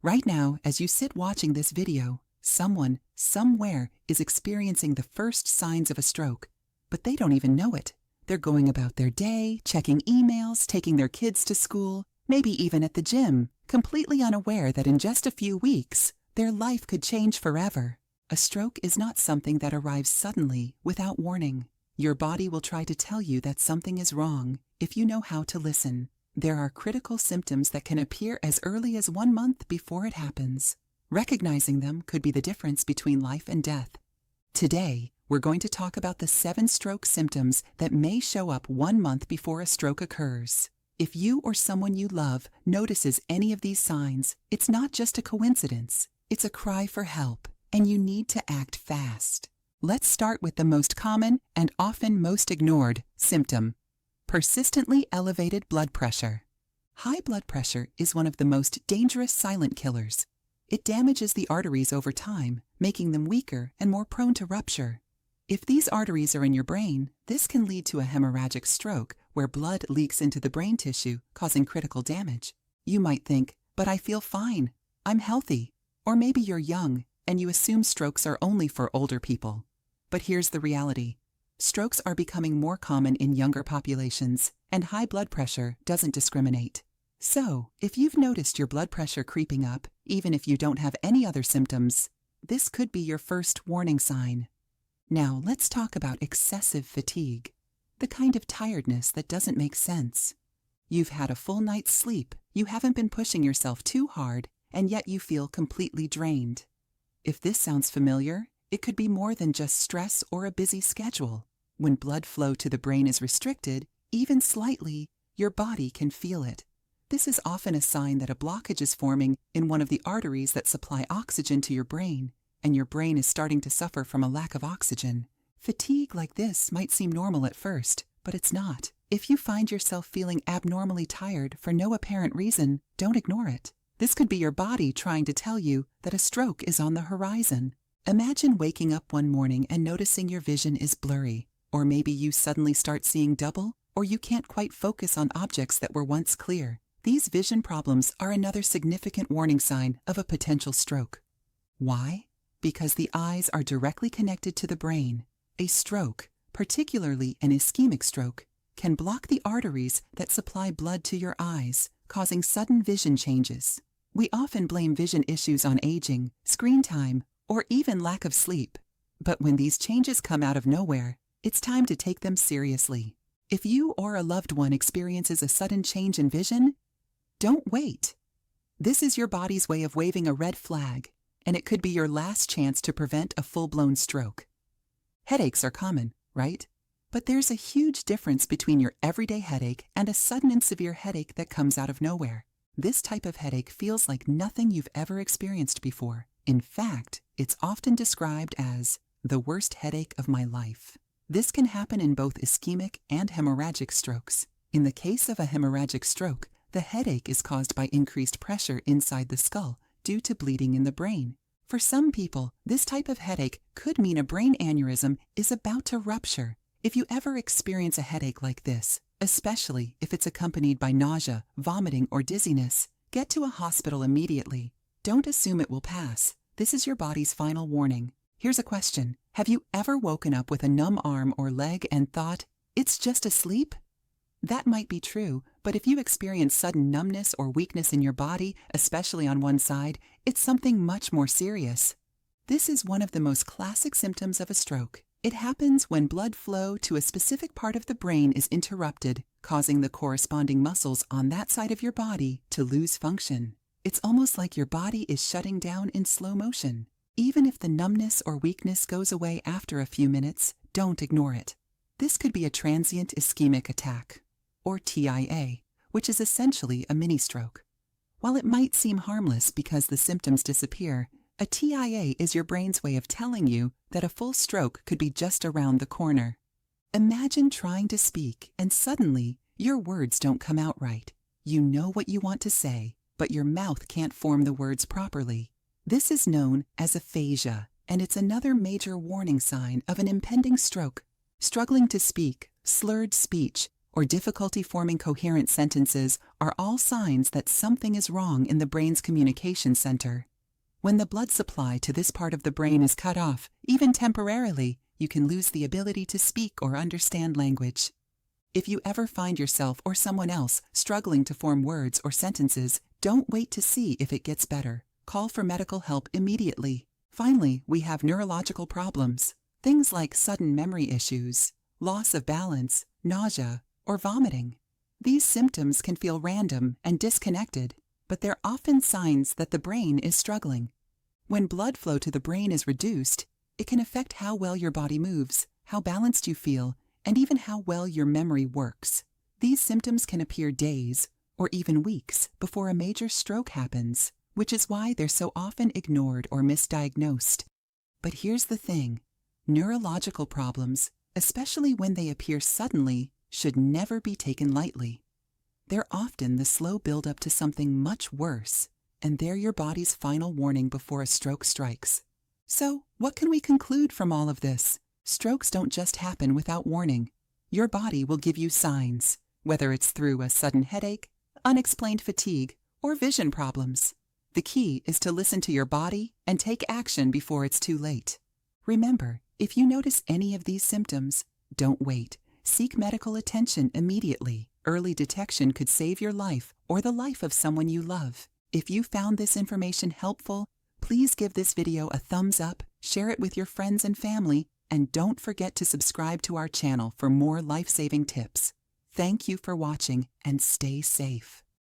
Right now, as you sit watching this video, someone, somewhere, is experiencing the first signs of a stroke, but they don't even know it. They're going about their day, checking emails, taking their kids to school, maybe even at the gym, completely unaware that in just a few weeks, their life could change forever. A stroke is not something that arrives suddenly, without warning. Your body will try to tell you that something is wrong if you know how to listen. There are critical symptoms that can appear as early as 1 month before it happens. Recognizing them could be the difference between life and death. Today, we're going to talk about the 7 stroke symptoms that may show up 1 month before a stroke occurs. If you or someone you love notices any of these signs, it's not just a coincidence. It's a cry for help, and you need to act fast. Let's start with the most common and often most ignored symptom: persistently elevated blood pressure. High blood pressure is one of the most dangerous silent killers. It damages the arteries over time, making them weaker and more prone to rupture. If these arteries are in your brain, this can lead to a hemorrhagic stroke where blood leaks into the brain tissue, causing critical damage. You might think, but I feel fine, I'm healthy. Or maybe you're young and you assume strokes are only for older people. But here's the reality. Strokes are becoming more common in younger populations, and high blood pressure doesn't discriminate. So, if you've noticed your blood pressure creeping up, even if you don't have any other symptoms, this could be your first warning sign. Now, let's talk about excessive fatigue, the kind of tiredness that doesn't make sense. You've had a full night's sleep, you haven't been pushing yourself too hard, and yet you feel completely drained. If this sounds familiar, it could be more than just stress or a busy schedule. When blood flow to the brain is restricted, even slightly, your body can feel it. This is often a sign that a blockage is forming in one of the arteries that supply oxygen to your brain, and your brain is starting to suffer from a lack of oxygen. Fatigue like this might seem normal at first, but it's not. If you find yourself feeling abnormally tired for no apparent reason, don't ignore it. This could be your body trying to tell you that a stroke is on the horizon. Imagine waking up one morning and noticing your vision is blurry, or maybe you suddenly start seeing double, or you can't quite focus on objects that were once clear. These vision problems are another significant warning sign of a potential stroke. Why? Because the eyes are directly connected to the brain. A stroke, particularly an ischemic stroke, can block the arteries that supply blood to your eyes, causing sudden vision changes. We often blame vision issues on aging, screen time, or even lack of sleep. But when these changes come out of nowhere, it's time to take them seriously. If you or a loved one experiences a sudden change in vision, don't wait. This is your body's way of waving a red flag, and it could be your last chance to prevent a full-blown stroke. Headaches are common, right? But there's a huge difference between your everyday headache and a sudden and severe headache that comes out of nowhere. This type of headache feels like nothing you've ever experienced before. In fact, it's often described as the worst headache of my life. This can happen in both ischemic and hemorrhagic strokes. In the case of a hemorrhagic stroke, the headache is caused by increased pressure inside the skull due to bleeding in the brain. For some people, this type of headache could mean a brain aneurysm is about to rupture. If you ever experience a headache like this, especially if it's accompanied by nausea, vomiting, or dizziness, get to a hospital immediately. Don't assume it will pass. This is your body's final warning. Here's a question. Have you ever woken up with a numb arm or leg and thought, it's just a sleep? That might be true, but if you experience sudden numbness or weakness in your body, especially on one side, it's something much more serious. This is one of the most classic symptoms of a stroke. It happens when blood flow to a specific part of the brain is interrupted, causing the corresponding muscles on that side of your body to lose function. It's almost like your body is shutting down in slow motion. Even if the numbness or weakness goes away after a few minutes, don't ignore it. This could be a transient ischemic attack, or TIA, which is essentially a mini-stroke. While it might seem harmless because the symptoms disappear, a TIA is your brain's way of telling you that a full stroke could be just around the corner. Imagine trying to speak and suddenly your words don't come out right. You know what you want to say, but your mouth can't form the words properly. This is known as aphasia, and it's another major warning sign of an impending stroke. Struggling to speak, slurred speech, or difficulty forming coherent sentences are all signs that something is wrong in the brain's communication center. When the blood supply to this part of the brain is cut off, even temporarily, you can lose the ability to speak or understand language. If you ever find yourself or someone else struggling to form words or sentences, don't wait to see if it gets better. Call for medical help immediately. Finally, we have neurological problems. Things like sudden memory issues, loss of balance, nausea, or vomiting. These symptoms can feel random and disconnected, but they're often signs that the brain is struggling. When blood flow to the brain is reduced, it can affect how well your body moves, how balanced you feel, and even how well your memory works. These symptoms can appear days or even weeks before a major stroke happens, which is why they're so often ignored or misdiagnosed. But here's the thing. Neurological problems, especially when they appear suddenly, should never be taken lightly. They're often the slow buildup to something much worse, and they're your body's final warning before a stroke strikes. So, what can we conclude from all of this? Strokes don't just happen without warning. Your body will give you signs, whether it's through a sudden headache, unexplained fatigue, or vision problems. The key is to listen to your body and take action before it's too late. Remember, if you notice any of these symptoms, don't wait. Seek medical attention immediately. Early detection could save your life or the life of someone you love. If you found this information helpful, please give this video a thumbs up, share it with your friends and family, and don't forget to subscribe to our channel for more life-saving tips. Thank you for watching and stay safe.